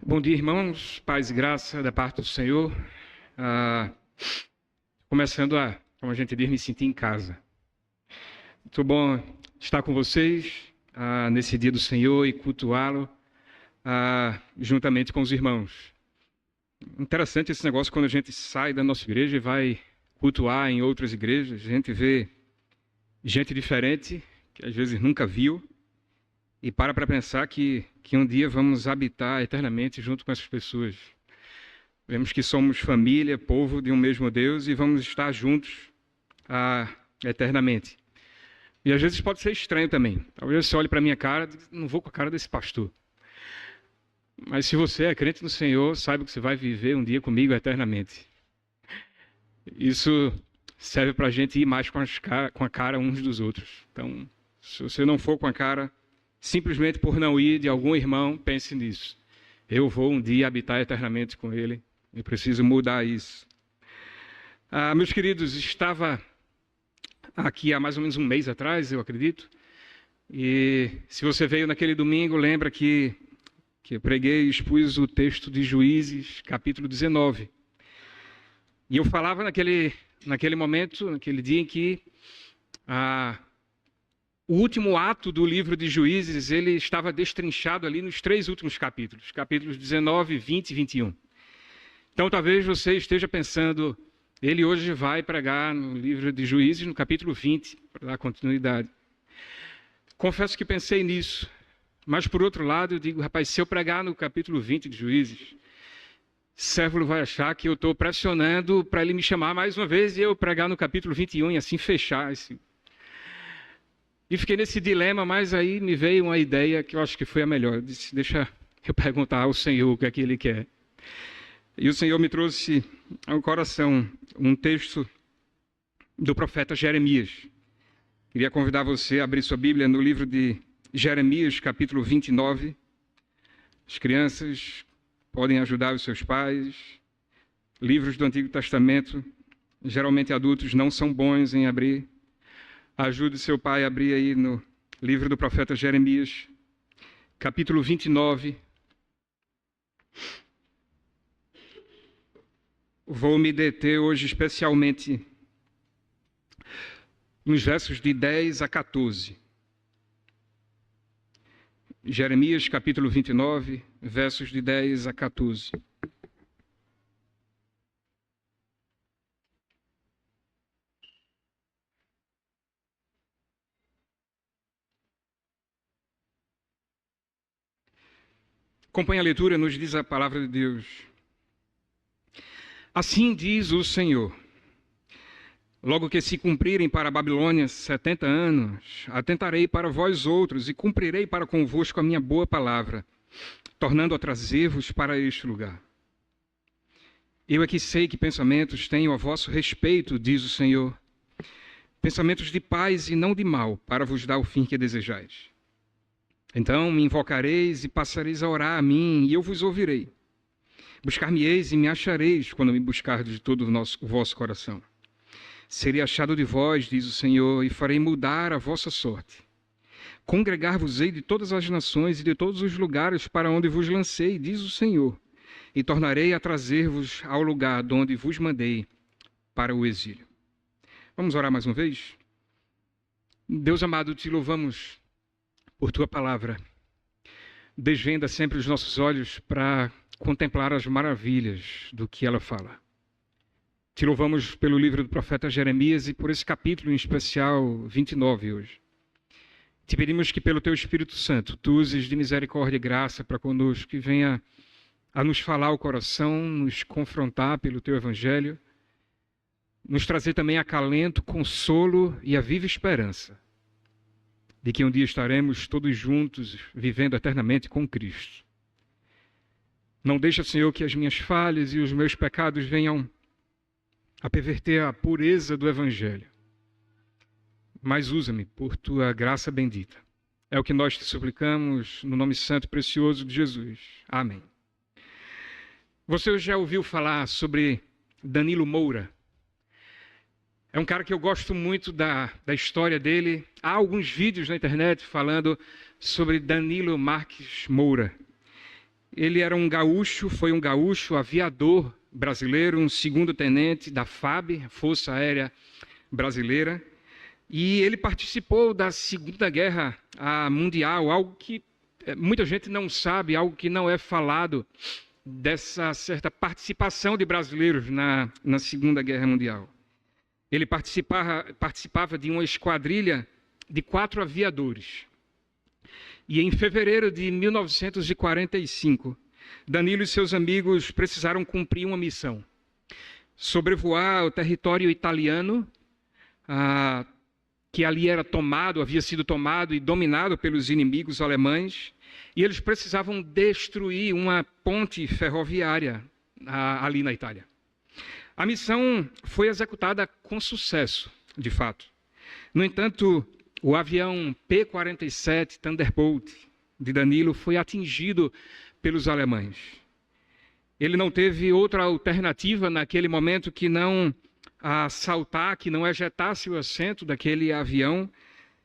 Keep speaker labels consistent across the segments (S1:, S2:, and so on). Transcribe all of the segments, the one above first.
S1: Bom dia, irmãos, paz e graça da parte do Senhor. Começando como a gente diz, me sentir em casa. Muito bom estar com vocês nesse dia do Senhor e cultuá-lo juntamente com os irmãos. Interessante esse negócio quando a gente sai da nossa igreja e vai cultuar em outras igrejas, a gente vê gente diferente, que às vezes nunca viu, e para pensar que um dia vamos habitar eternamente junto com essas pessoas. Vemos que somos família, povo de um mesmo Deus e vamos estar juntos eternamente. E às vezes pode ser estranho também. Talvez você olhe para a minha cara e diga, não vou com a cara desse pastor. Mas se você é crente no Senhor, saiba que você vai viver um dia comigo eternamente. Isso serve para a gente ir mais com a cara uns dos outros. Então, se você não for com a cara, simplesmente por não ir de algum irmão, pense nisso. Eu vou um dia habitar eternamente com ele. Eu preciso mudar isso. Meus queridos, estava aqui há mais ou menos um mês atrás, eu acredito. E se você veio naquele domingo, lembra que eu preguei e expus o texto de Juízes, capítulo 19. E eu falava naquele momento, naquele dia em que o último ato do livro de Juízes, ele estava destrinchado ali nos 3 últimos capítulos, capítulos 19, 20 e 21. Então talvez você esteja pensando, ele hoje vai pregar no livro de Juízes, no capítulo 20, para dar continuidade. Confesso que pensei nisso, mas por outro lado eu digo, rapaz, se eu pregar no capítulo 20 de Juízes, Sérvulo vai achar que eu estou pressionando para ele me chamar mais uma vez e eu pregar no capítulo 21 e assim fechar esse... E fiquei nesse dilema, mas aí me veio uma ideia que eu acho que foi a melhor. Eu disse, deixa eu perguntar ao Senhor o que é que Ele quer. E o Senhor me trouxe ao coração um texto do profeta Jeremias. Queria convidar você a abrir sua Bíblia no livro de Jeremias, capítulo 29. As crianças podem ajudar os seus pais. Livros do Antigo Testamento, geralmente adultos, não são bons em abrir. Ajude seu pai a abrir aí no livro do profeta Jeremias, capítulo 29. Vou me deter hoje especialmente nos versos de 10 a 14. Jeremias, capítulo 29, versos de 10 a 14. Acompanhe a leitura, nos diz a palavra de Deus. Assim diz o Senhor, logo que se cumprirem para a Babilônia 70 anos, atentarei para vós outros e cumprirei para convosco a minha boa palavra, tornando a trazer-vos para este lugar. Eu é que sei que pensamentos tenho a vosso respeito, diz o Senhor, pensamentos de paz e não de mal, para vos dar o fim que desejais. Então me invocareis e passareis a orar a mim, e eu vos ouvirei. Buscar-me-eis e me achareis, quando me buscardes de todo o vosso coração. Serei achado de vós, diz o Senhor, e farei mudar a vossa sorte. Congregar-vos-ei de todas as nações e de todos os lugares para onde vos lancei, diz o Senhor, e tornarei a trazer-vos ao lugar de onde vos mandei para o exílio. Vamos orar mais uma vez? Deus amado, te louvamos por tua palavra. Desvenda sempre os nossos olhos para contemplar as maravilhas do que ela fala. Te louvamos pelo livro do profeta Jeremias e por esse capítulo em especial 29 hoje. Te pedimos que pelo teu Espírito Santo tu uses de misericórdia e graça para conosco, que venha a nos falar o coração, nos confrontar pelo teu evangelho, nos trazer também acalento, consolo e a viva esperança de que um dia estaremos todos juntos, vivendo eternamente com Cristo. Não deixa, Senhor, que as minhas falhas e os meus pecados venham a perverter a pureza do Evangelho. Mas usa-me por tua graça bendita. É o que nós te suplicamos no nome santo e precioso de Jesus. Amém. Você já ouviu falar sobre Danilo Moura? É um cara que eu gosto muito da história dele. Há alguns vídeos na internet falando sobre Danilo Marques Moura. Ele era um gaúcho, foi um gaúcho, aviador brasileiro, um segundo-tenente da FAB, Força Aérea Brasileira. E ele participou da Segunda Guerra Mundial, algo que muita gente não sabe, algo que não é falado, dessa certa participação de brasileiros na Segunda Guerra Mundial. Ele participava de uma esquadrilha de 4 aviadores. E em fevereiro de 1945, Danilo e seus amigos precisaram cumprir uma missão: sobrevoar o território italiano, que ali havia sido tomado e dominado pelos inimigos alemães, e eles precisavam destruir uma ponte ferroviária ali na Itália. A missão foi executada com sucesso, de fato. No entanto, o avião P-47 Thunderbolt de Danilo foi atingido pelos alemães. Ele não teve outra alternativa naquele momento que não saltar, que não ejetasse o assento daquele avião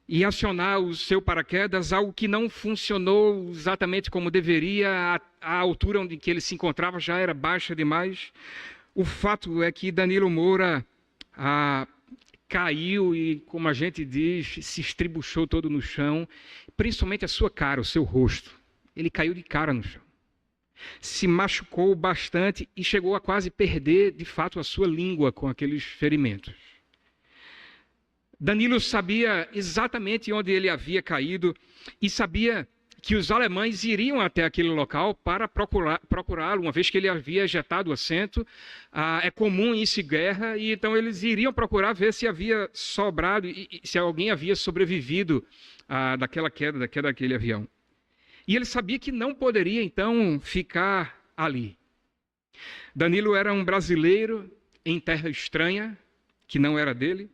S1: e acionar o seu paraquedas, algo que não funcionou exatamente como deveria. A altura onde que ele se encontrava já era baixa demais. O fato é que Danilo Moura caiu e, como a gente diz, se estribuchou todo no chão, principalmente a sua cara, o seu rosto. Ele caiu de cara no chão. Se machucou bastante e chegou a quase perder, de fato, a sua língua com aqueles ferimentos. Danilo sabia exatamente onde ele havia caído e sabia que os alemães iriam até aquele local para procurá-lo, uma vez que ele havia ejetado o assento. É comum isso em guerra, e então eles iriam procurar ver se havia sobrado, e se alguém havia sobrevivido daquela queda daquele avião. E ele sabia que não poderia, então, ficar ali. Danilo era um brasileiro em terra estranha, que não era dele,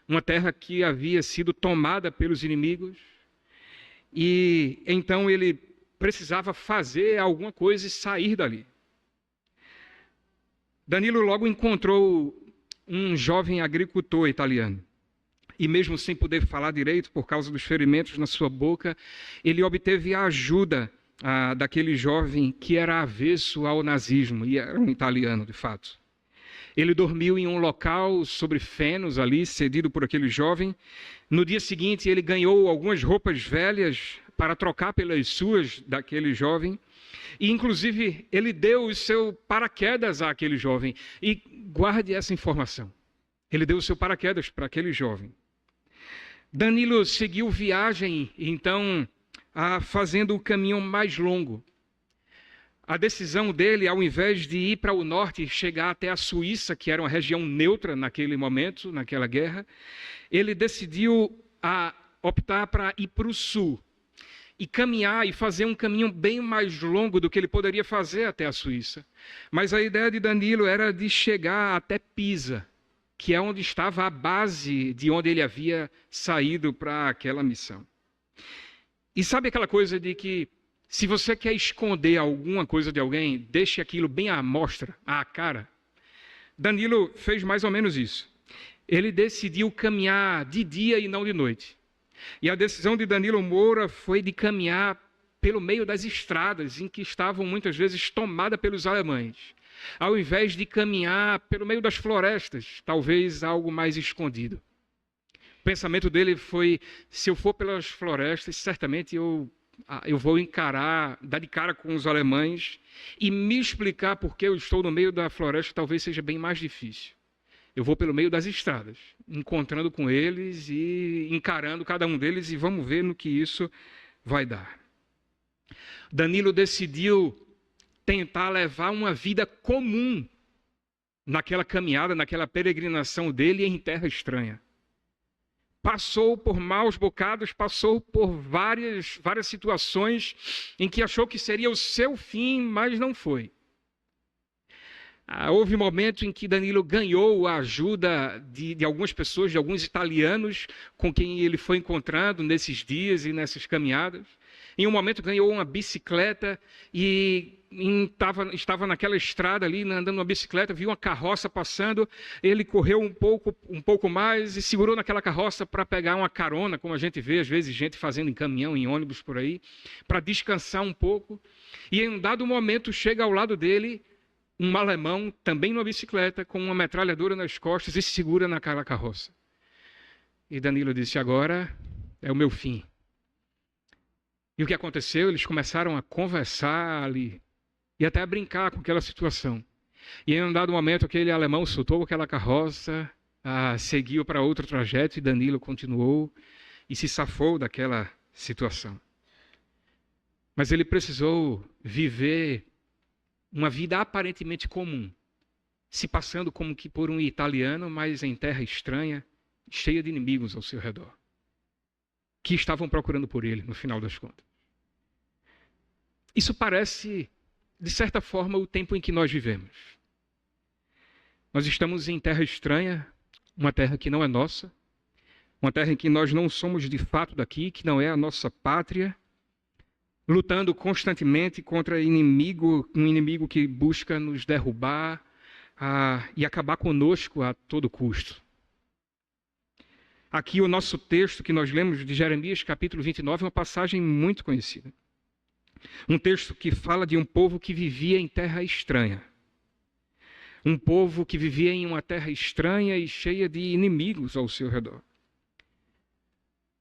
S1: uma terra que havia sido tomada pelos inimigos, e então ele precisava fazer alguma coisa e sair dali. Danilo logo encontrou um jovem agricultor italiano. E mesmo sem poder falar direito por causa dos ferimentos na sua boca, ele obteve a ajuda daquele jovem que era avesso ao nazismo, e era um italiano de fato. Ele dormiu em um local sobre fenos ali, cedido por aquele jovem. No dia seguinte, ele ganhou algumas roupas velhas para trocar pelas suas daquele jovem. E, inclusive, ele deu o seu paraquedas àquele jovem. E guarde essa informação. Ele deu o seu paraquedas para aquele jovem. Danilo seguiu viagem, então, fazendo o caminho mais longo. A decisão dele, ao invés de ir para o norte e chegar até a Suíça, que era uma região neutra naquele momento, naquela guerra, ele decidiu optar para ir para o sul e caminhar e fazer um caminho bem mais longo do que ele poderia fazer até a Suíça. Mas a ideia de Danilo era de chegar até Pisa, que é onde estava a base de onde ele havia saído para aquela missão. E sabe aquela coisa de que, se você quer esconder alguma coisa de alguém, deixe aquilo bem à mostra, à cara? Danilo fez mais ou menos isso. Ele decidiu caminhar de dia e não de noite. E a decisão de Danilo Moura foi de caminhar pelo meio das estradas, em que estavam muitas vezes tomadas pelos alemães, ao invés de caminhar pelo meio das florestas, talvez algo mais escondido. O pensamento dele foi: se eu for pelas florestas, certamente eu vou dar de cara com os alemães, e me explicar por que eu estou no meio da floresta talvez seja bem mais difícil. Eu vou pelo meio das estradas, encontrando com eles e encarando cada um deles, e vamos ver no que isso vai dar. Danilo decidiu tentar levar uma vida comum naquela caminhada, naquela peregrinação dele em terra estranha. Passou por maus bocados, passou por várias situações em que achou que seria o seu fim, mas não foi. Houve um momento em que Danilo ganhou a ajuda de algumas pessoas, de alguns italianos com quem ele foi encontrando nesses dias e nessas caminhadas. Em um momento ganhou uma bicicleta e estava naquela estrada ali, andando uma bicicleta, viu uma carroça passando, ele correu um pouco mais e segurou naquela carroça para pegar uma carona, como a gente vê às vezes gente fazendo em caminhão, em ônibus por aí, para descansar um pouco. E em um dado momento chega ao lado dele um alemão, também numa bicicleta, com uma metralhadora nas costas e se segura naquela carroça. E Danilo disse: agora é o meu fim. E o que aconteceu? Eles começaram a conversar ali e até a brincar com aquela situação. E em um dado momento, aquele alemão soltou aquela carroça, seguiu para outro trajeto e Danilo continuou e se safou daquela situação. Mas ele precisou viver uma vida aparentemente comum, se passando como que por um italiano, mas em terra estranha, cheia de inimigos ao seu redor, que estavam procurando por ele, no final das contas. Isso parece, de certa forma, o tempo em que nós vivemos. Nós estamos em terra estranha, uma terra que não é nossa, uma terra em que nós não somos de fato daqui, que não é a nossa pátria, lutando constantemente contra um inimigo que busca nos derrubar e acabar conosco a todo custo. Aqui o nosso texto que nós lemos de Jeremias, capítulo 29, é uma passagem muito conhecida. Um texto que fala de um povo que vivia em terra estranha. Um povo que vivia em uma terra estranha e cheia de inimigos ao seu redor.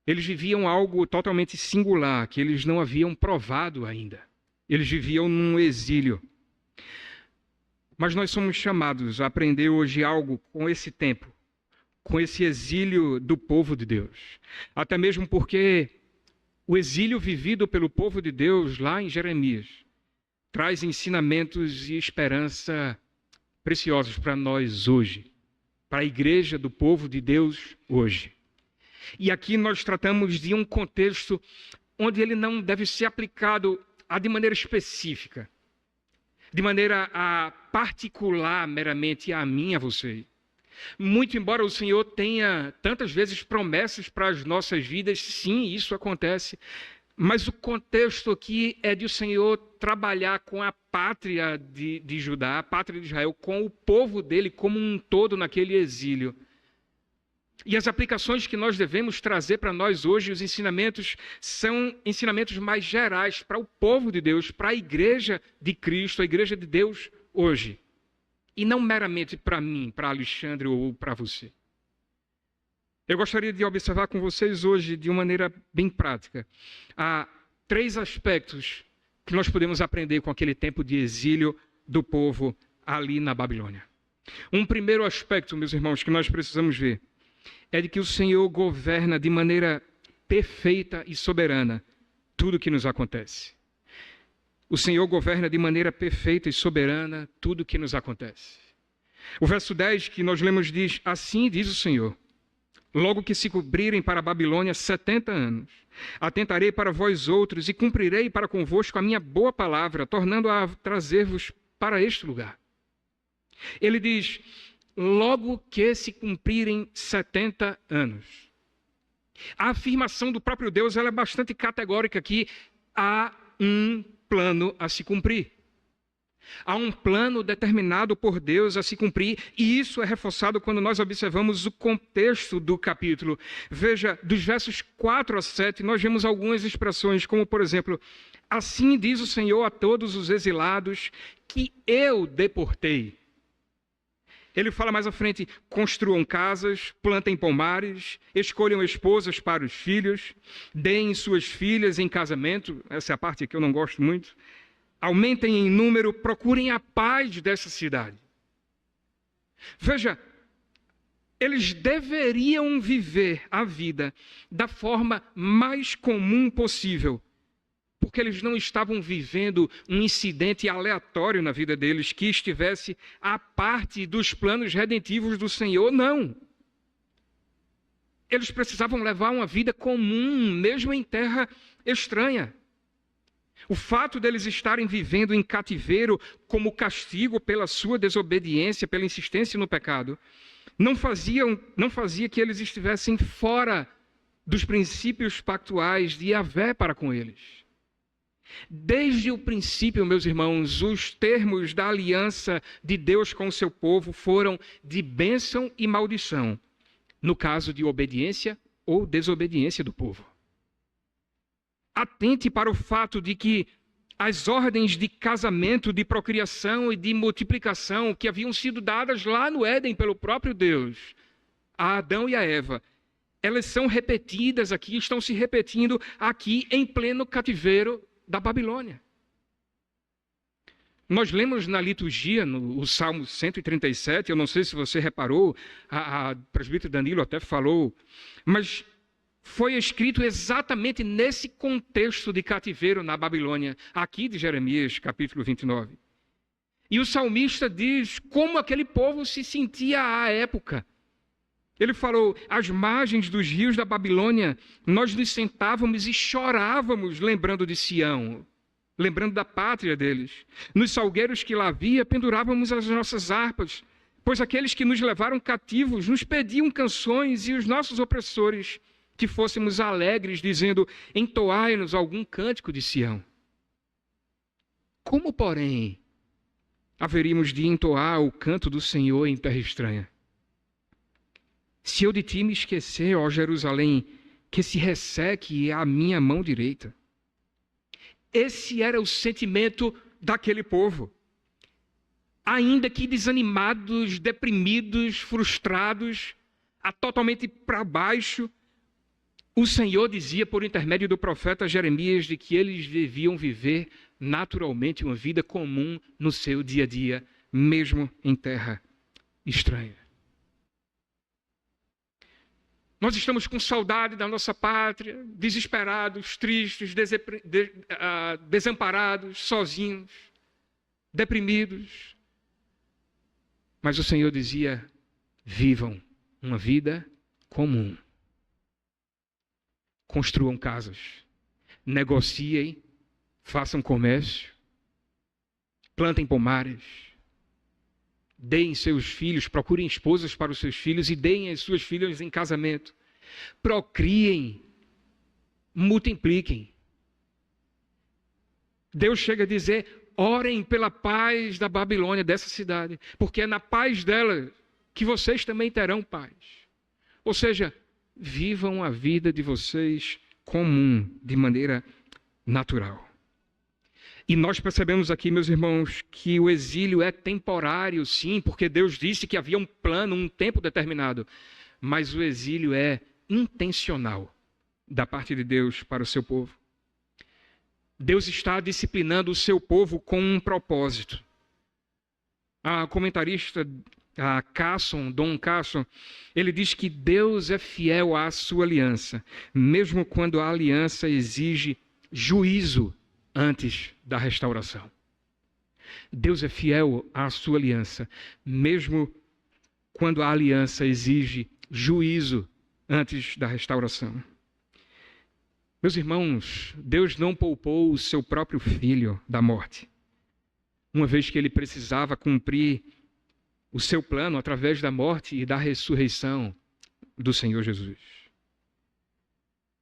S1: Eles viviam algo totalmente singular, que eles não haviam provado ainda. Eles viviam num exílio. Mas nós somos chamados a aprender hoje algo com esse tempo, com esse exílio do povo de Deus. Até mesmo porque o exílio vivido pelo povo de Deus lá em Jeremias traz ensinamentos e esperança preciosos para nós hoje, para a igreja do povo de Deus hoje. E aqui nós tratamos de um contexto onde ele não deve ser aplicado de maneira específica, de maneira particular meramente a mim e a você. Muito embora o Senhor tenha tantas vezes promessas para as nossas vidas, sim, isso acontece, mas o contexto aqui é de o Senhor trabalhar com a pátria de Judá, a pátria de Israel, com o povo dele como um todo naquele exílio. E as aplicações que nós devemos trazer para nós hoje, os ensinamentos, são ensinamentos mais gerais para o povo de Deus, para a igreja de Cristo, a igreja de Deus hoje. E não meramente para mim, para Alexandre ou para você. Eu gostaria de observar com vocês hoje, de uma maneira bem prática, 3 aspectos que nós podemos aprender com aquele tempo de exílio do povo ali na Babilônia. Um primeiro aspecto, meus irmãos, que nós precisamos ver, é de que o Senhor governa de maneira perfeita e soberana tudo o que nos acontece. O Senhor governa de maneira perfeita e soberana tudo o que nos acontece. O verso 10 que nós lemos diz: assim diz o Senhor, logo que se cobrirem para a Babilônia 70 anos, atentarei para vós outros e cumprirei para convosco a minha boa palavra, tornando a trazer-vos para este lugar. Ele diz: logo que se cumprirem 70 anos. A afirmação do próprio Deus ela é bastante categórica aqui. Há um plano a se cumprir. Há um plano determinado por Deus a se cumprir, e isso é reforçado quando nós observamos o contexto do capítulo. Veja, dos versos 4 a 7, nós vemos algumas expressões, como por exemplo: assim diz o Senhor a todos os exilados que eu deportei. Ele fala mais à frente: construam casas, plantem pomares, escolham esposas para os filhos, deem suas filhas em casamento. Essa é a parte que eu não gosto muito. Aumentem em número, procurem a paz dessa cidade. Veja, eles deveriam viver a vida da forma mais comum possível, porque eles não estavam vivendo um incidente aleatório na vida deles que estivesse à parte dos planos redentivos do Senhor, não. Eles precisavam levar uma vida comum, mesmo em terra estranha. O fato deles estarem vivendo em cativeiro como castigo pela sua desobediência, pela insistência no pecado, não fazia que eles estivessem fora dos princípios pactuais de Yahvé para com eles. Desde o princípio, meus irmãos, os termos da aliança de Deus com o seu povo foram de bênção e maldição, no caso de obediência ou desobediência do povo. Atente para o fato de que as ordens de casamento, de procriação e de multiplicação que haviam sido dadas lá no Éden pelo próprio Deus a Adão e a Eva, elas são repetidas aqui, estão se repetindo aqui em pleno cativeiro da Babilônia. Nós lemos na liturgia, no Salmo 137, eu não sei se você reparou, a presbítero Danilo até falou, mas foi escrito exatamente nesse contexto de cativeiro na Babilônia, aqui de Jeremias, capítulo 29. E o salmista diz como aquele povo se sentia à época. Ele falou, às margens dos rios da Babilônia, nós nos sentávamos e chorávamos lembrando de Sião, lembrando da pátria deles. Nos salgueiros que lá havia, pendurávamos as nossas harpas, pois aqueles que nos levaram cativos nos pediam canções e os nossos opressores que fôssemos alegres, dizendo, entoai-nos algum cântico de Sião. Como, porém, haveríamos de entoar o canto do Senhor em terra estranha? Se eu de ti me esquecer, ó Jerusalém, que se resseque a minha mão direita. Esse era o sentimento daquele povo. Ainda que desanimados, deprimidos, frustrados, totalmente para baixo, o Senhor dizia por intermédio do profeta Jeremias de que eles deviam viver naturalmente uma vida comum no seu dia a dia, mesmo em terra estranha. Nós estamos com saudade da nossa pátria, desesperados, tristes, desamparados, sozinhos, deprimidos. Mas o Senhor dizia, vivam uma vida comum. Construam casas, negociem, façam comércio, plantem pomares, deem seus filhos, procurem esposas para os seus filhos e deem as suas filhas em casamento. Procriem, multipliquem. Deus chega a dizer, orem pela paz da Babilônia, dessa cidade, porque é na paz dela que vocês também terão paz. Ou seja, vivam a vida de vocês comum, de maneira natural. E nós percebemos aqui, meus irmãos, que o exílio é temporário, sim, porque Deus disse que havia um plano, um tempo determinado. Mas o exílio é intencional da parte de Deus para o seu povo. Deus está disciplinando o seu povo com um propósito. A comentarista Dom Casson, ele diz que Deus é fiel à sua aliança, mesmo quando a aliança exige juízo antes da restauração. Deus é fiel à sua aliança, mesmo quando a aliança exige juízo antes da restauração. Meus irmãos, Deus não poupou o seu próprio filho da morte, uma vez que ele precisava cumprir o seu plano através da morte e da ressurreição do Senhor Jesus.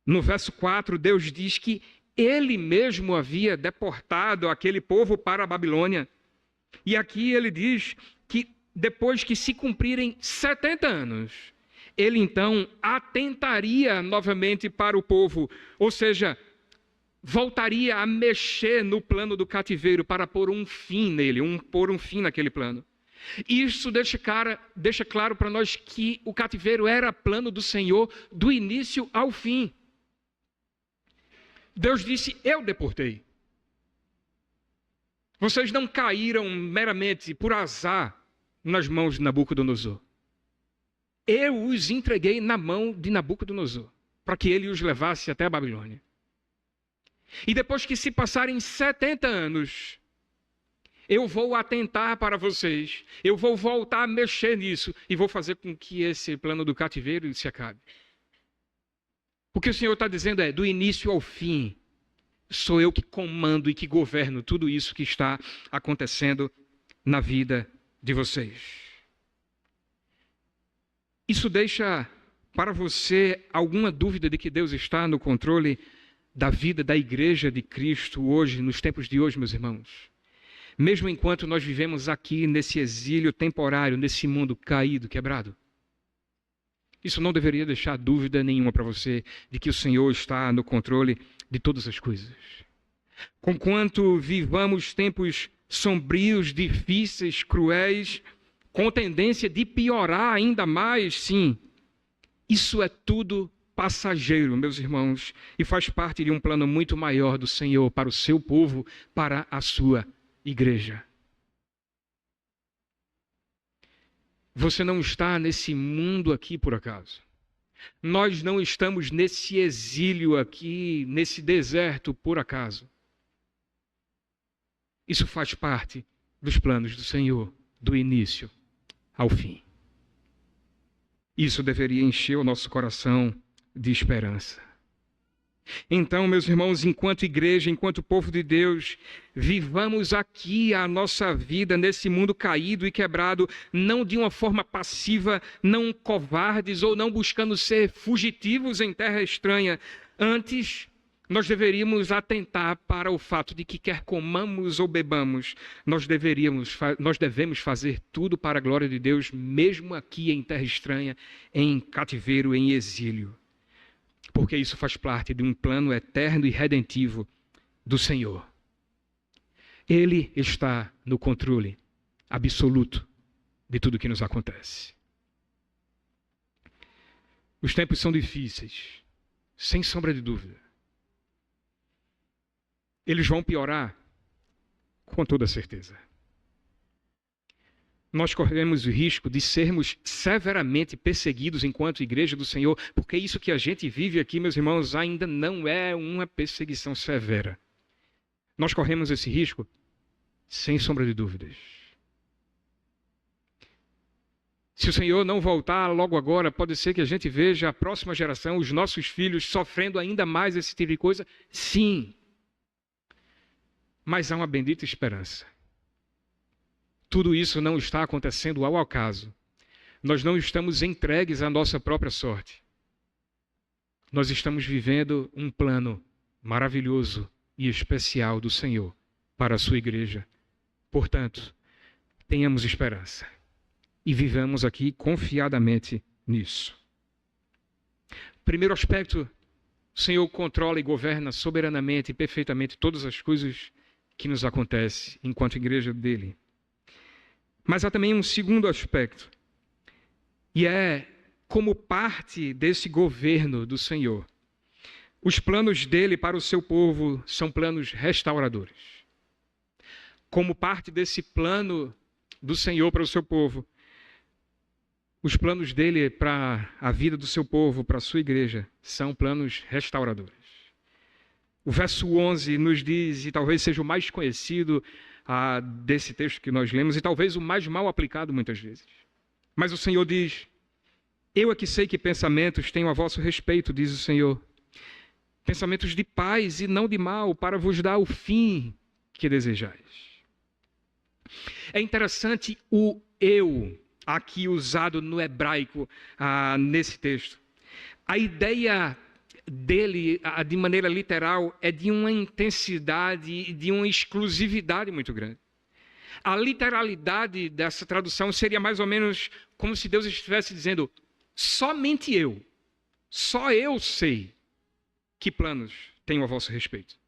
S1: No verso 4, Deus diz que ele mesmo havia deportado aquele povo para a Babilônia. E aqui ele diz que depois que se cumprirem 70 anos, ele então atentaria novamente para o povo, ou seja, voltaria a mexer no plano do cativeiro para pôr um fim nele, pôr um fim naquele plano. Isso deixa claro para nós que o cativeiro era plano do Senhor do início ao fim. Deus disse, eu deportei. Vocês não caíram meramente por azar nas mãos de Nabucodonosor. Eu os entreguei na mão de Nabucodonosor, para que ele os levasse até a Babilônia. E depois que se passarem 70 anos, eu vou atentar para vocês, eu vou voltar a mexer nisso e vou fazer com que esse plano do cativeiro se acabe. O que o Senhor está dizendo é, do início ao fim, sou eu que comando e que governo tudo isso que está acontecendo na vida de vocês. Isso deixa para você alguma dúvida de que Deus está no controle? da vida da igreja de Cristo hoje, nos tempos de hoje, meus irmãos, mesmo enquanto nós vivemos aqui nesse exílio temporário, nesse mundo caído, quebrado, isso não deveria deixar dúvida nenhuma para você de que o Senhor está no controle de todas as coisas. Conquanto vivamos tempos sombrios, difíceis, cruéis, com tendência de piorar ainda mais, sim, isso é tudo passageiro, meus irmãos, e faz parte de um plano muito maior do Senhor para o seu povo, para a sua igreja. Você não está nesse mundo aqui por acaso. Nós não estamos nesse exílio aqui, nesse deserto por acaso. Isso faz parte dos planos do Senhor, do início ao fim. Isso deveria encher o nosso coração de esperança. Então, meus irmãos, enquanto igreja, enquanto povo de Deus, vivamos aqui a nossa vida nesse mundo caído e quebrado, não de uma forma passiva, não covardes ou não buscando ser fugitivos em terra estranha. Antes, nós deveríamos atentar para o fato de que quer comamos ou bebamos, nós devemos fazer tudo para a glória de Deus, mesmo aqui em terra estranha, em cativeiro, em exílio. Porque isso faz parte de um plano eterno e redentivo do Senhor. Ele está no controle absoluto de tudo que nos acontece. Os tempos são difíceis, sem sombra de dúvida. Eles vão piorar, com toda certeza. Nós corremos o risco de sermos severamente perseguidos enquanto igreja do Senhor, porque isso que a gente vive aqui, meus irmãos, ainda não é uma perseguição severa. Nós corremos esse risco sem sombra de dúvidas. Se o Senhor não voltar logo agora, pode ser que a gente veja a próxima geração, os nossos filhos, sofrendo ainda mais esse tipo de coisa? Sim. Mas há uma bendita esperança. Tudo isso não está acontecendo ao acaso. Nós não estamos entregues à nossa própria sorte. Nós estamos vivendo um plano maravilhoso e especial do Senhor para a sua igreja. Portanto, tenhamos esperança e vivamos aqui confiadamente nisso. Primeiro aspecto, o Senhor controla e governa soberanamente e perfeitamente todas as coisas que nos acontecem enquanto igreja dele. Mas há também um segundo aspecto, e é como parte desse governo do Senhor. Os planos dele para o seu povo são planos restauradores. Como parte desse plano do Senhor para o seu povo, os planos dele para a vida do seu povo, para a sua igreja, são planos restauradores. O verso 11 nos diz, e talvez seja o mais conhecido desse texto que nós lemos, e talvez o mais mal aplicado muitas vezes. Mas o Senhor diz: eu é que sei que pensamentos tenho a vosso respeito, diz o Senhor. Pensamentos de paz e não de mal, para vos dar o fim que desejais. É interessante o eu, aqui usado no hebraico, nesse texto. A ideia dele, de maneira literal, é de uma intensidade e de uma exclusividade muito grande. A literalidade dessa tradução seria mais ou menos como se Deus estivesse dizendo: somente eu, só eu sei que planos tenho a vosso respeito.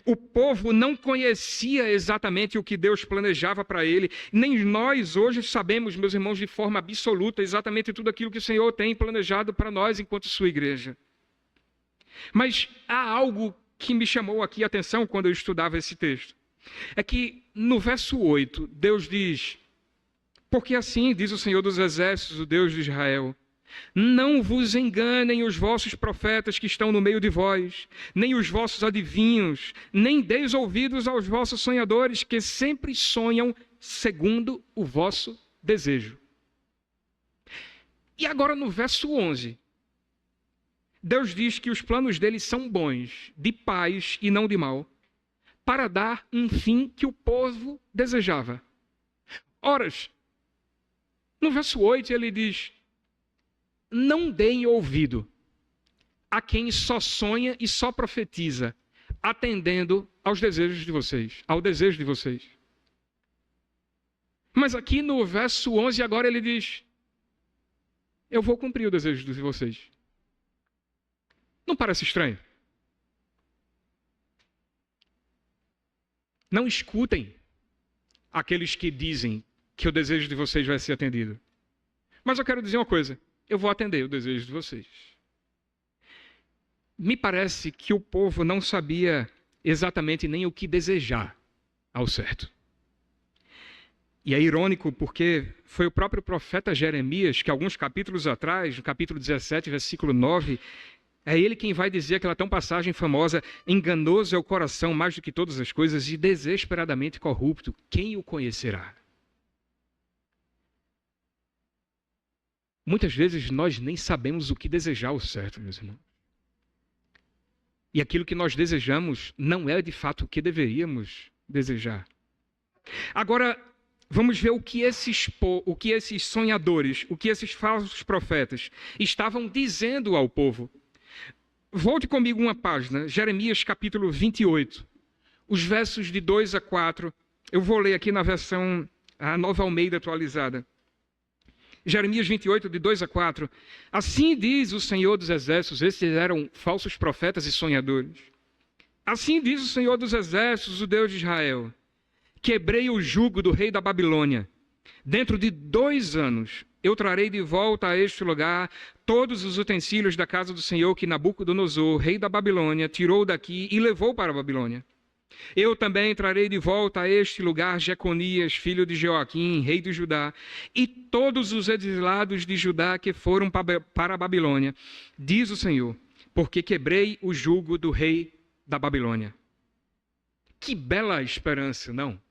S1: O povo não conhecia exatamente o que Deus planejava para ele, nem nós hoje sabemos, meus irmãos, de forma absoluta exatamente tudo aquilo que o Senhor tem planejado para nós enquanto sua igreja. Mas há algo que me chamou aqui a atenção quando eu estudava esse texto. É que no verso 8, Deus diz: porque assim diz o Senhor dos Exércitos, o Deus de Israel, não vos enganem os vossos profetas que estão no meio de vós, nem os vossos adivinhos, nem deis ouvidos aos vossos sonhadores, que sempre sonham segundo o vosso desejo. E agora no verso 11, Deus diz que os planos dele são bons, de paz e não de mal, para dar um fim que o povo desejava. Ora, no verso 8 ele diz: não deem ouvido a quem só sonha e só profetiza, atendendo aos desejos de vocês, ao desejo de vocês. Mas aqui no verso 11 agora ele diz: eu vou cumprir o desejo de vocês. Não parece estranho? Não escutem aqueles que dizem que o desejo de vocês vai ser atendido. Mas eu quero dizer uma coisa: eu vou atender o desejo de vocês. Me parece que o povo não sabia exatamente nem o que desejar ao certo. E é irônico porque foi o próprio profeta Jeremias que alguns capítulos atrás, no capítulo 17, versículo 9, é ele quem vai dizer aquela tão passagem famosa: enganoso é o coração mais do que todas as coisas e desesperadamente corrupto, quem o conhecerá? Muitas vezes nós nem sabemos o que desejar ao certo, meus irmãos. E aquilo que nós desejamos não é de fato o que deveríamos desejar. Agora, vamos ver o que esses sonhadores, o que esses falsos profetas estavam dizendo ao povo. Volte comigo uma página, Jeremias capítulo 28, os versos de 2 a 4. Eu vou ler aqui na versão, a Nova Almeida atualizada. Jeremias 28, de 2 a 4. Assim diz o Senhor dos Exércitos, esses eram falsos profetas e sonhadores. Assim diz o Senhor dos Exércitos, o Deus de Israel: quebrei o jugo do rei da Babilônia. Dentro de 2 anos eu trarei de volta a este lugar todos os utensílios da casa do Senhor que Nabucodonosor, rei da Babilônia, tirou daqui e levou para a Babilônia. Eu também trarei de volta a este lugar Jeconias, filho de Joaquim, rei de Judá, e todos os exilados de Judá que foram para a Babilônia, diz o Senhor, porque quebrei o jugo do rei da Babilônia. Que bela esperança, não?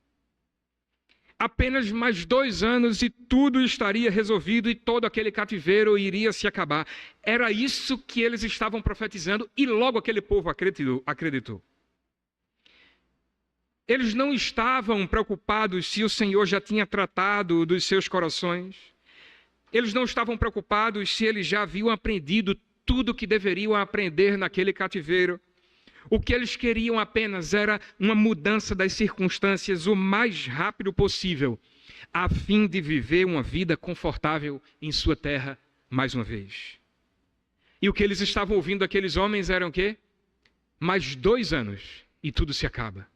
S1: Apenas mais 2 anos e tudo estaria resolvido e todo aquele cativeiro iria se acabar. Era isso que eles estavam profetizando e logo aquele povo acreditou. Eles não estavam preocupados se o Senhor já tinha tratado dos seus corações. Eles não estavam preocupados se eles já haviam aprendido tudo o que deveriam aprender naquele cativeiro. O que eles queriam apenas era uma mudança das circunstâncias o mais rápido possível, a fim de viver uma vida confortável em sua terra mais uma vez. E o que eles estavam ouvindo daqueles homens eram o quê? Mais 2 anos e tudo se acaba.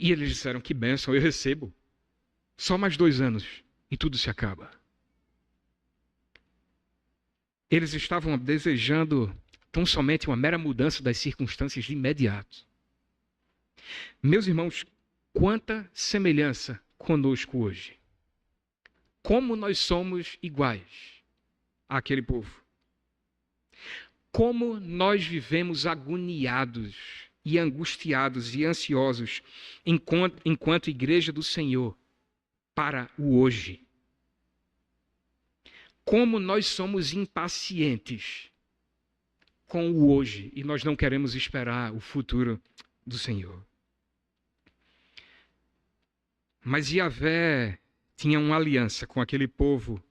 S1: E eles disseram: que bênção, eu recebo. Só mais 2 anos e tudo se acaba. Eles estavam desejando tão somente uma mera mudança das circunstâncias de imediato. Meus irmãos, quanta semelhança conosco hoje. Como nós somos iguais àquele povo. Como nós vivemos agoniados e angustiados e ansiosos enquanto igreja do Senhor para o hoje. Como nós somos impacientes com o hoje e nós não queremos esperar o futuro do Senhor. Mas Yahvé tinha uma aliança com aquele povo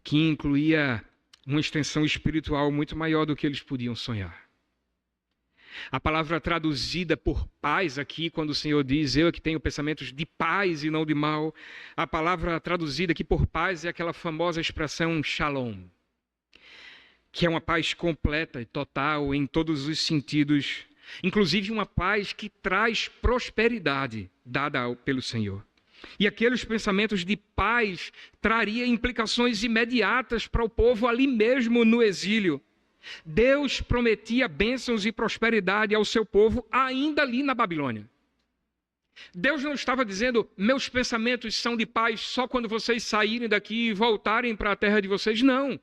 S1: que incluía uma extensão espiritual muito maior do que eles podiam sonhar. A palavra traduzida por paz aqui, quando o Senhor diz: eu é que tenho pensamentos de paz e não de mal, a palavra traduzida aqui por paz é aquela famosa expressão shalom, que é uma paz completa e total em todos os sentidos, inclusive uma paz que traz prosperidade dada pelo Senhor. E aqueles pensamentos de paz traria implicações imediatas para o povo ali mesmo no exílio. Deus prometia bênçãos e prosperidade ao seu povo ainda ali na Babilônia. Deus não estava dizendo: meus pensamentos são de paz só quando vocês saírem daqui e voltarem para a terra de vocês. Não.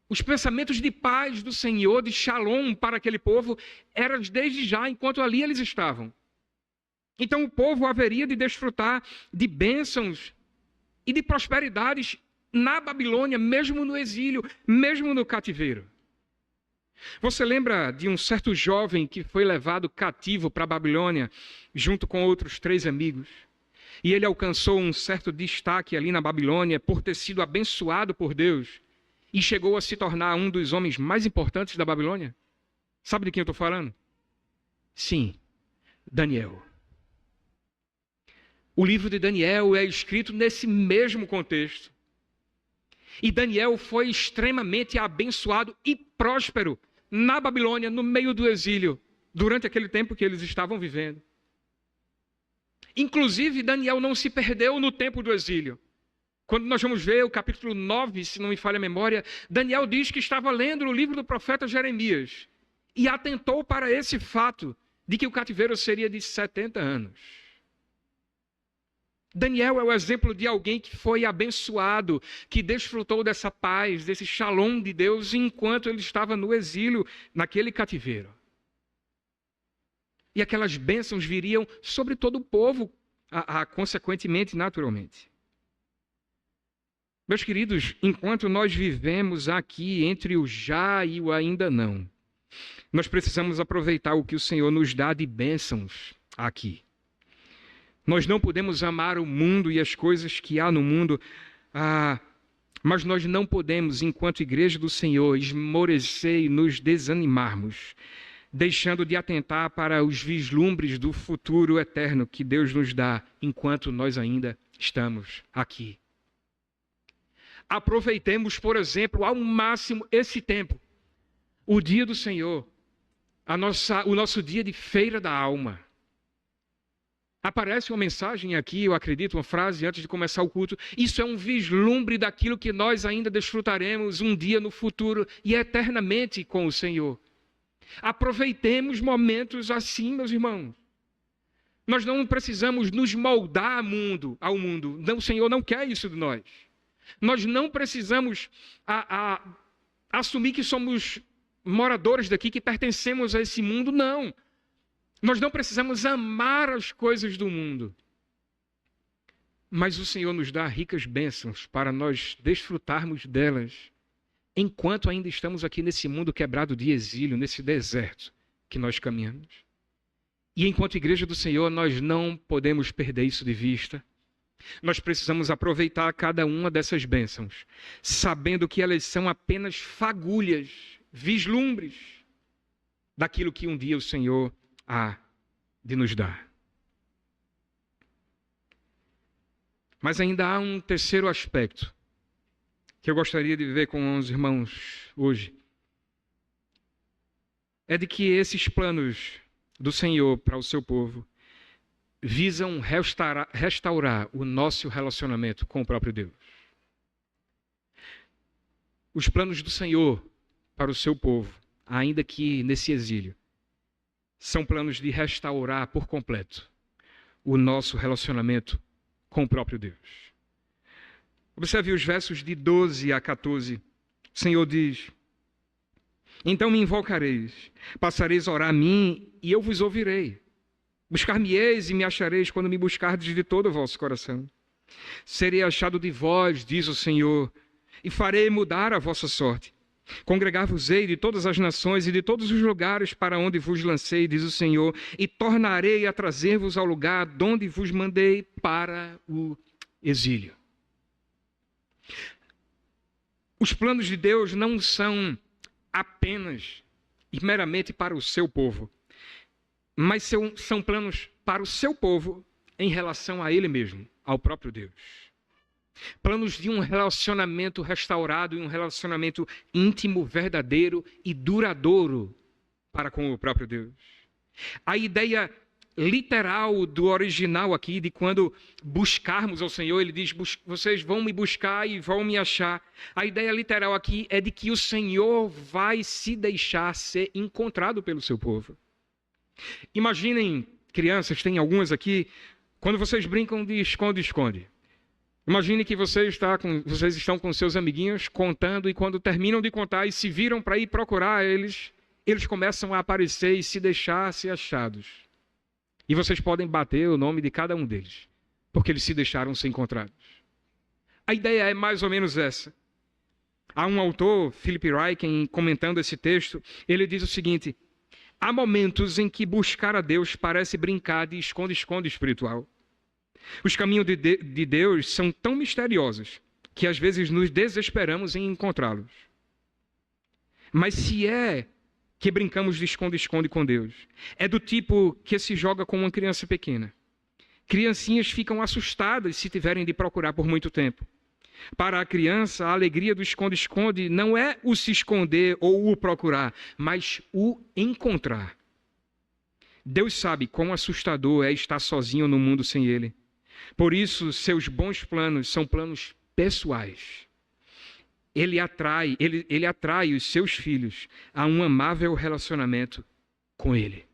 S1: Os pensamentos de paz do Senhor, de shalom para aquele povo, eram desde já, enquanto ali eles estavam. Então o povo haveria de desfrutar de bênçãos e de prosperidades na Babilônia, mesmo no exílio, mesmo no cativeiro. Você lembra de um certo jovem que foi levado cativo para a Babilônia, junto com outros 3 amigos? E ele alcançou um certo destaque ali na Babilônia por ter sido abençoado por Deus. e chegou a se tornar um dos homens mais importantes da Babilônia? Sabe de quem eu estou falando? Sim, Daniel. O livro de Daniel é escrito nesse mesmo contexto. E Daniel foi extremamente abençoado e próspero na Babilônia, no meio do exílio, durante aquele tempo que eles estavam vivendo. Inclusive, Daniel não se perdeu no tempo do exílio. Quando nós vamos ver o capítulo 9, se não me falha a memória, Daniel diz que estava lendo o livro do profeta Jeremias e atentou para esse fato de que o cativeiro seria de 70 anos. Daniel é o exemplo de alguém que foi abençoado, que desfrutou dessa paz, desse shalom de Deus, enquanto ele estava no exílio, naquele cativeiro. E aquelas bênçãos viriam sobre todo o povo, consequentemente, naturalmente. Meus queridos, enquanto nós vivemos aqui entre o já e o ainda não, nós precisamos aproveitar o que o Senhor nos dá de bênçãos aqui. Nós não podemos amar o mundo e as coisas que há no mundo, mas nós não podemos, enquanto igreja do Senhor, esmorecer e nos desanimarmos, deixando de atentar para os vislumbres do futuro eterno que Deus nos dá, enquanto nós ainda estamos aqui. Aproveitemos, por exemplo, ao máximo esse tempo, o dia do Senhor, o nosso dia de feira da alma. Aparece uma mensagem aqui, eu acredito, uma frase antes de começar o culto. Isso é um vislumbre daquilo que nós ainda desfrutaremos um dia no futuro e eternamente com o Senhor. Aproveitemos momentos assim, meus irmãos. Nós não precisamos nos moldar ao mundo. Não, o Senhor não quer isso de nós. Nós não precisamos assumir que somos moradores daqui, que pertencemos a esse mundo, não. Nós não precisamos amar as coisas do mundo. Mas o Senhor nos dá ricas bênçãos para nós desfrutarmos delas, enquanto ainda estamos aqui nesse mundo quebrado de exílio, nesse deserto que nós caminhamos. E enquanto igreja do Senhor, nós não podemos perder isso de vista. Nós precisamos aproveitar cada uma dessas bênçãos, sabendo que elas são apenas fagulhas, vislumbres daquilo que um dia o Senhor há de nos dar. Mas ainda há um terceiro aspecto que eu gostaria de ver com os irmãos hoje. É de que esses planos do Senhor para o seu povo visam restaurar o nosso relacionamento com o próprio Deus. Os planos do Senhor para o seu povo, ainda que nesse exílio, são planos de restaurar por completo o nosso relacionamento com o próprio Deus. Observe os versos de 12 a 14. O Senhor diz: então me invocareis, passareis a orar a mim e eu vos ouvirei. Buscar-me-eis e me achareis quando me buscardes de todo o vosso coração. Serei achado de vós, diz o Senhor, e farei mudar a vossa sorte. Congregar-vos-ei de todas as nações e de todos os lugares para onde vos lancei, diz o Senhor, e tornarei a trazer-vos ao lugar de onde vos mandei para o exílio. Os planos de Deus não são apenas e meramente para o seu povo, mas são planos para o seu povo em relação a Ele mesmo, ao próprio Deus. Planos de um relacionamento restaurado e um relacionamento íntimo, verdadeiro e duradouro para com o próprio Deus. A ideia literal do original aqui, de quando buscarmos ao Senhor, ele diz: vocês vão me buscar e vão me achar. A ideia literal aqui é de que o Senhor vai se deixar ser encontrado pelo seu povo. Imaginem, crianças, tem algumas aqui, quando vocês brincam de esconde-esconde. Imagine que vocês estão com seus amiguinhos contando, e quando terminam de contar e se viram para ir procurar eles começam a aparecer e se deixar ser achados. E vocês podem bater o nome de cada um deles, porque eles se deixaram ser encontrados. A ideia é mais ou menos essa. Há um autor, Philip Ryken, comentando esse texto, ele diz o seguinte: há momentos em que buscar a Deus parece brincar de esconde-esconde espiritual. Os caminhos de Deus são tão misteriosos que às vezes nos desesperamos em encontrá-los. Mas se é que brincamos de esconde-esconde com Deus, é do tipo que se joga com uma criança pequena. Criancinhas ficam assustadas se tiverem de procurar por muito tempo. Para a criança, a alegria do esconde-esconde não é o se esconder ou o procurar, mas o encontrar. Deus sabe quão assustador é estar sozinho no mundo sem Ele. Por isso, seus bons planos são planos pessoais. Ele atrai os seus filhos a um amável relacionamento com Ele.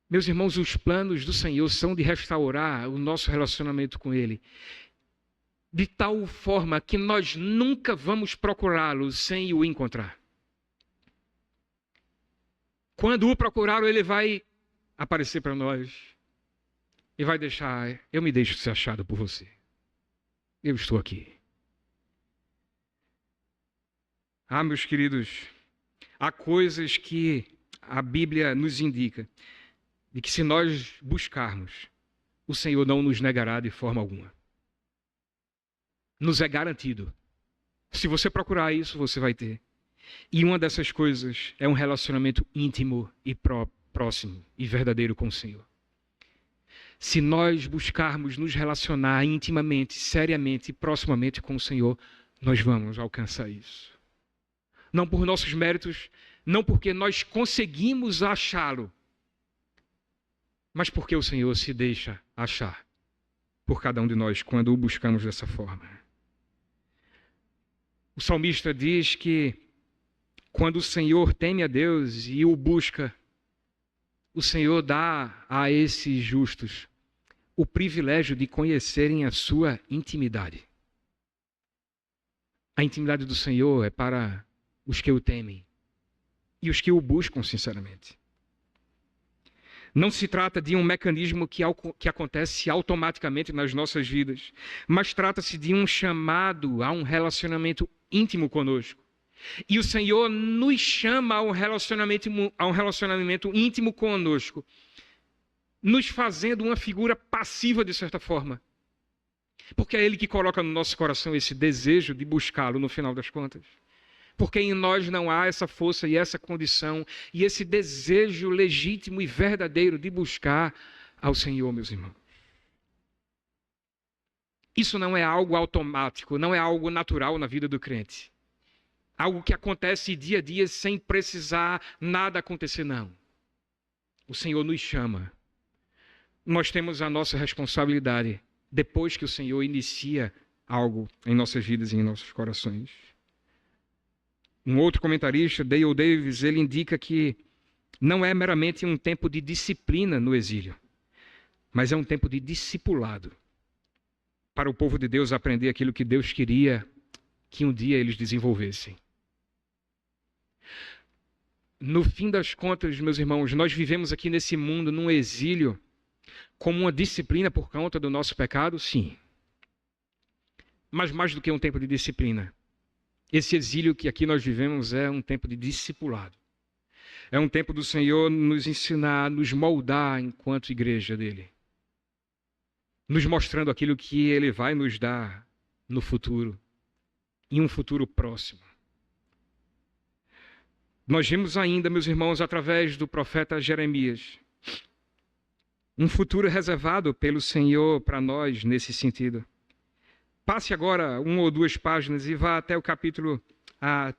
S1: Meus irmãos, os planos do Senhor são de restaurar o nosso relacionamento com Ele, de tal forma que nós nunca vamos procurá-lo sem o encontrar. Quando o procurá-lo, Ele vai aparecer para nós e vai deixar, eu me deixo ser achado por você. Eu estou aqui. Meus queridos, há coisas que a Bíblia nos indica de que se nós buscarmos, o Senhor não nos negará de forma alguma. Nos é garantido. Se você procurar isso, você vai ter. E uma dessas coisas é um relacionamento íntimo e próximo e verdadeiro com o Senhor. Se nós buscarmos nos relacionar intimamente, seriamente e proximamente com o Senhor, nós vamos alcançar isso. Não por nossos méritos, não porque nós conseguimos achá-lo, mas porque o Senhor se deixa achar por cada um de nós quando o buscamos dessa forma. O salmista diz que quando o Senhor teme a Deus e o busca, o Senhor dá a esses justos o privilégio de conhecerem a sua intimidade. A intimidade do Senhor é para os que o temem e os que o buscam sinceramente. Não se trata de um mecanismo que acontece automaticamente nas nossas vidas, mas trata-se de um chamado a um relacionamento íntimo conosco. E o Senhor nos chama a um relacionamento íntimo conosco, nos fazendo uma figura passiva de certa forma. Porque é Ele que coloca no nosso coração esse desejo de buscá-lo no final das contas. Porque em nós não há essa força e essa condição e esse desejo legítimo e verdadeiro de buscar ao Senhor, meus irmãos. Isso não é algo automático, não é algo natural na vida do crente. Algo que acontece dia a dia sem precisar nada acontecer, não. O Senhor nos chama. Nós temos a nossa responsabilidade depois que o Senhor inicia algo em nossas vidas e em nossos corações. Um outro comentarista, Dale Davis, ele indica que não é meramente um tempo de disciplina no exílio, mas é um tempo de discipulado para o povo de Deus aprender aquilo que Deus queria que um dia eles desenvolvessem. No fim das contas, meus irmãos, nós vivemos aqui nesse mundo num exílio como uma disciplina por conta do nosso pecado, sim. Mas mais do que um tempo de disciplina, esse exílio que aqui nós vivemos é um tempo de discipulado. É um tempo do Senhor nos ensinar, nos moldar enquanto igreja dele. Nos mostrando aquilo que Ele vai nos dar no futuro, em um futuro próximo. Nós vimos ainda, meus irmãos, através do profeta Jeremias, um futuro reservado pelo Senhor para nós nesse sentido. Passe agora 1 ou 2 páginas e vá até o capítulo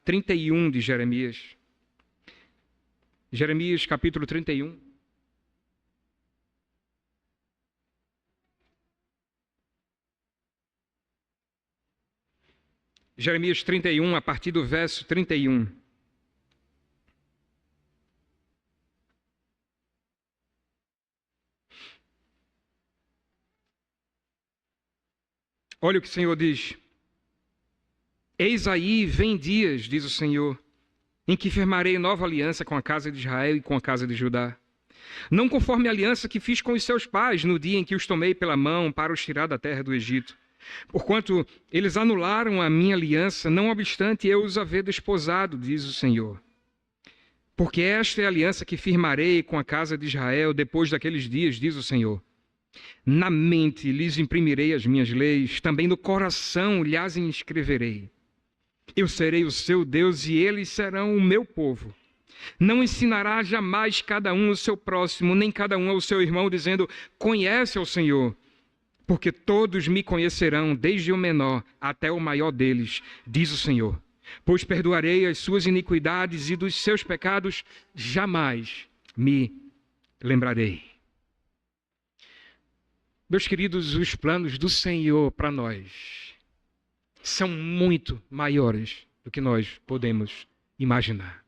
S1: 31 de Jeremias. Jeremias, capítulo 31. Jeremias 31, a partir do verso 31. Olha o que o Senhor diz. Eis aí, vem dias, diz o Senhor, em que firmarei nova aliança com a casa de Israel e com a casa de Judá. Não conforme a aliança que fiz com os seus pais no dia em que os tomei pela mão para os tirar da terra do Egito. Porquanto eles anularam a minha aliança, não obstante eu os haver desposado, diz o Senhor. Porque esta é a aliança que firmarei com a casa de Israel depois daqueles dias, diz o Senhor. Na mente lhes imprimirei as minhas leis, também no coração lhes inscreverei. Eu serei o seu Deus e eles serão o meu povo. Não ensinará jamais cada um o seu próximo, nem cada um ao seu irmão, dizendo, conhece ao Senhor, porque todos me conhecerão, desde o menor até o maior deles, diz o Senhor. Pois perdoarei as suas iniquidades e dos seus pecados jamais me lembrarei. Meus queridos, os planos do Senhor para nós são muito maiores do que nós podemos imaginar.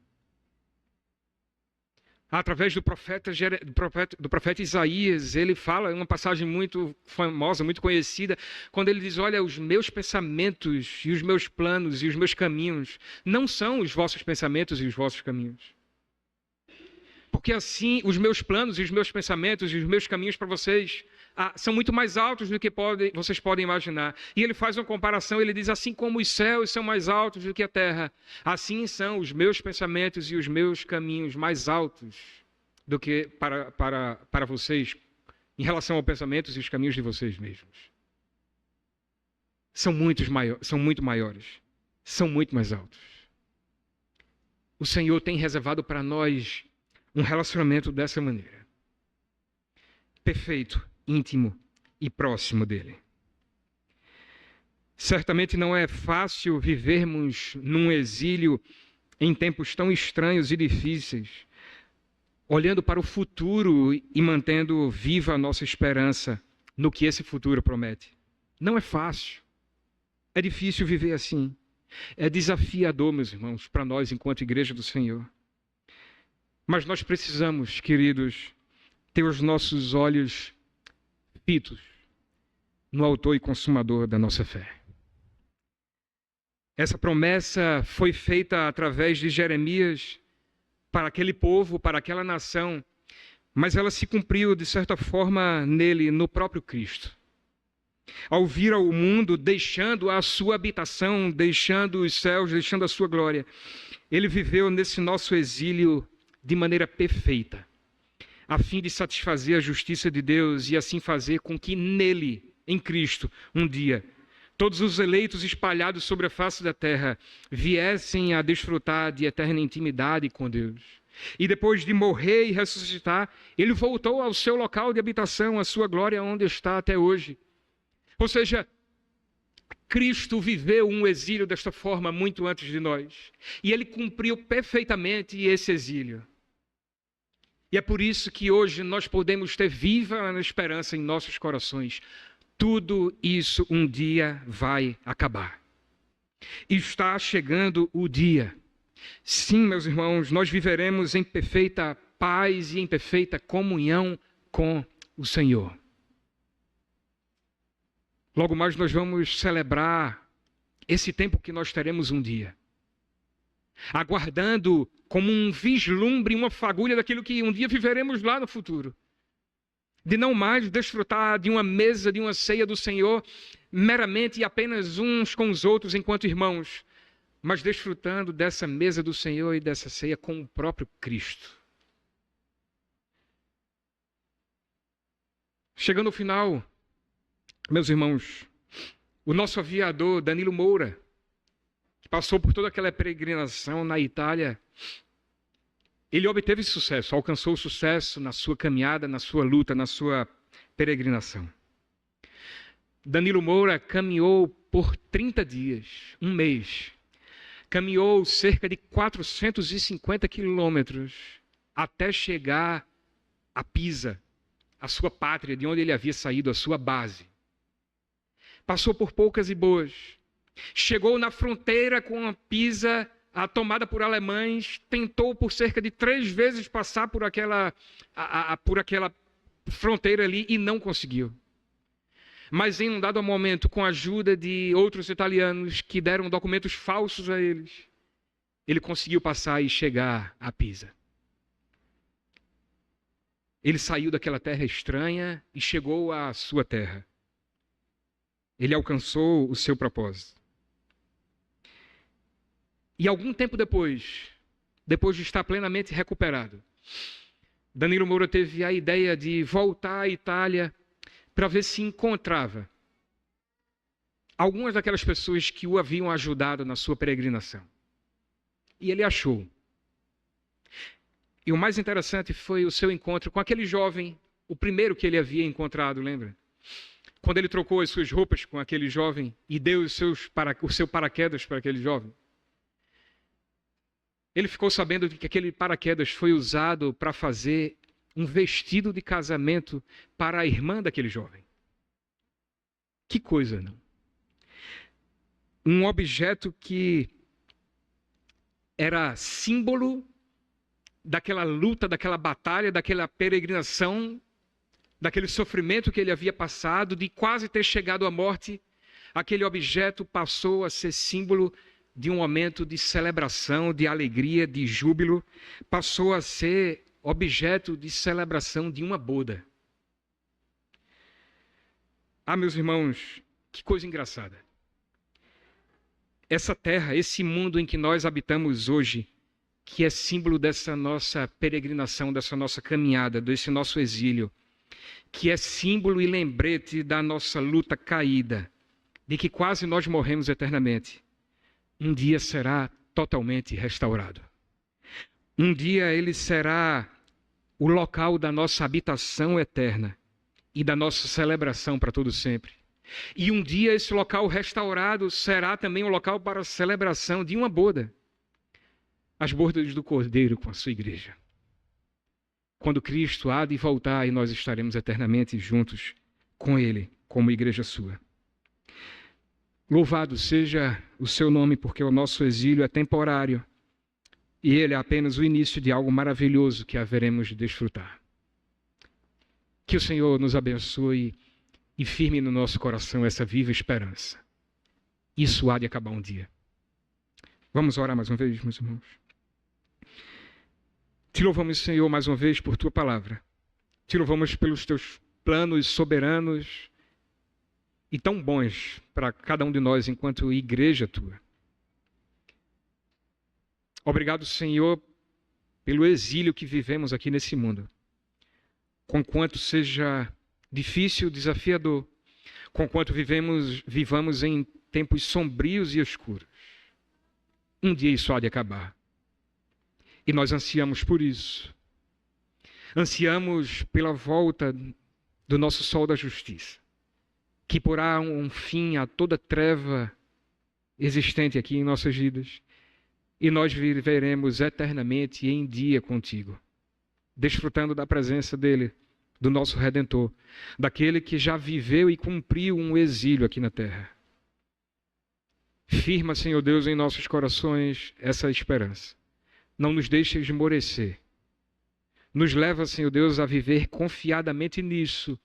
S1: Através do profeta Isaías, ele fala, uma passagem muito famosa, muito conhecida, quando ele diz, olha, os meus pensamentos e os meus planos e os meus caminhos não são os vossos pensamentos e os vossos caminhos. Porque assim, os meus planos e os meus pensamentos e os meus caminhos para vocês são muito mais altos do que vocês podem imaginar. E ele faz uma comparação, ele diz, assim como os céus são mais altos do que a terra, assim são os meus pensamentos e os meus caminhos mais altos do que para vocês, em relação aos pensamentos e os caminhos de vocês mesmos. São muito maiores, são muito mais altos. O Senhor tem reservado para nós um relacionamento dessa maneira. Perfeito, íntimo e próximo dele. Certamente não é fácil vivermos num exílio em tempos tão estranhos e difíceis, olhando para o futuro e mantendo viva a nossa esperança no que esse futuro promete. Não é fácil. É difícil viver assim. É desafiador, meus irmãos, para nós enquanto igreja do Senhor. Mas nós precisamos, queridos, ter os nossos olhos fitos no autor e consumador da nossa fé. Essa promessa foi feita através de Jeremias para aquele povo, para aquela nação, mas ela se cumpriu, de certa forma, nele, no próprio Cristo. Ao vir ao mundo, deixando a sua habitação, deixando os céus, deixando a sua glória, ele viveu nesse nosso exílio de maneira perfeita, a fim de satisfazer a justiça de Deus e assim fazer com que nele, em Cristo, um dia, todos os eleitos espalhados sobre a face da terra viessem a desfrutar de eterna intimidade com Deus. E depois de morrer e ressuscitar, ele voltou ao seu local de habitação, à sua glória, onde está até hoje. Ou seja, Cristo viveu um exílio desta forma muito antes de nós. E ele cumpriu perfeitamente esse exílio. E é por isso que hoje nós podemos ter viva a esperança em nossos corações. Tudo isso um dia vai acabar. Está chegando o dia. Sim, meus irmãos, nós viveremos em perfeita paz e em perfeita comunhão com o Senhor. Logo mais nós vamos celebrar esse tempo que nós teremos um dia, aguardando como um vislumbre, uma fagulha daquilo que um dia viveremos lá no futuro. De não mais desfrutar de uma mesa, de uma ceia do Senhor, meramente e apenas uns com os outros enquanto irmãos, mas desfrutando dessa mesa do Senhor e dessa ceia com o próprio Cristo. Chegando ao final, meus irmãos, o nosso aviador Danilo Moura, que passou por toda aquela peregrinação na Itália, ele obteve sucesso, alcançou sucesso na sua caminhada, na sua luta, na sua peregrinação. Danilo Moura caminhou por 30 dias, um mês. Caminhou cerca de 450 quilômetros até chegar a Pisa, a sua pátria, de onde ele havia saído, a sua base. Passou por poucas e boas. Chegou na fronteira com a Pisa, tomada por alemães, tentou por cerca de 3 vezes passar por aquela fronteira ali e não conseguiu. Mas em um dado momento, com a ajuda de outros italianos que deram documentos falsos a eles, ele conseguiu passar e chegar a Pisa. Ele saiu daquela terra estranha e chegou à sua terra. Ele alcançou o seu propósito. E algum tempo depois de estar plenamente recuperado, Danilo Moura teve a ideia de voltar à Itália para ver se encontrava algumas daquelas pessoas que o haviam ajudado na sua peregrinação. E ele achou. E o mais interessante foi o seu encontro com aquele jovem, o primeiro que ele havia encontrado, lembra? Quando ele trocou as suas roupas com aquele jovem e deu o seu paraquedas para aquele jovem. Ele ficou sabendo de que aquele paraquedas foi usado para fazer um vestido de casamento para a irmã daquele jovem. Que coisa, não? Um objeto que era símbolo daquela luta, daquela batalha, daquela peregrinação, daquele sofrimento que ele havia passado, de quase ter chegado à morte. Aquele objeto passou a ser símbolo de um momento de celebração, de alegria, de júbilo. Passou a ser objeto de celebração de uma boda. Ah, meus irmãos, que coisa engraçada. Essa terra, esse mundo em que nós habitamos hoje, que é símbolo dessa nossa peregrinação, dessa nossa caminhada, desse nosso exílio, que é símbolo e lembrete da nossa luta caída, de que quase nós morremos eternamente, um dia será totalmente restaurado. Um dia ele será o local da nossa habitação eterna e da nossa celebração para todo sempre. E um dia esse local restaurado será também um local para a celebração de uma boda. As bodas do Cordeiro com a sua igreja. Quando Cristo há de voltar e nós estaremos eternamente juntos com Ele, como igreja sua. Louvado seja o seu nome, porque o nosso exílio é temporário e ele é apenas o início de algo maravilhoso que haveremos de desfrutar. Que o Senhor nos abençoe e firme no nosso coração essa viva esperança. Isso há de acabar um dia. Vamos orar mais uma vez, meus irmãos. Te louvamos, Senhor, mais uma vez por Tua palavra. Te louvamos pelos Teus planos soberanos e tão bons para cada um de nós enquanto igreja Tua. Obrigado, Senhor, pelo exílio que vivemos aqui nesse mundo. Conquanto seja difícil, desafiador, conquanto vivamos em tempos sombrios e escuros. Um dia isso há de acabar. E nós ansiamos por isso. Ansiamos pela volta do nosso sol da justiça, que porá um fim a toda treva existente aqui em nossas vidas. E nós viveremos eternamente em dia contigo, desfrutando da presença dele, do nosso Redentor, daquele que já viveu e cumpriu um exílio aqui na terra. Firma, Senhor Deus, em nossos corações essa esperança. Não nos deixe esmorecer. Nos leva, Senhor Deus, a viver confiadamente nisso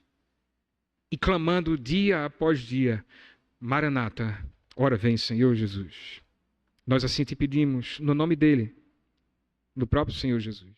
S1: e clamando dia após dia, Maranata, ora vem, Senhor Jesus. Nós assim te pedimos, no nome dele, no próprio Senhor Jesus.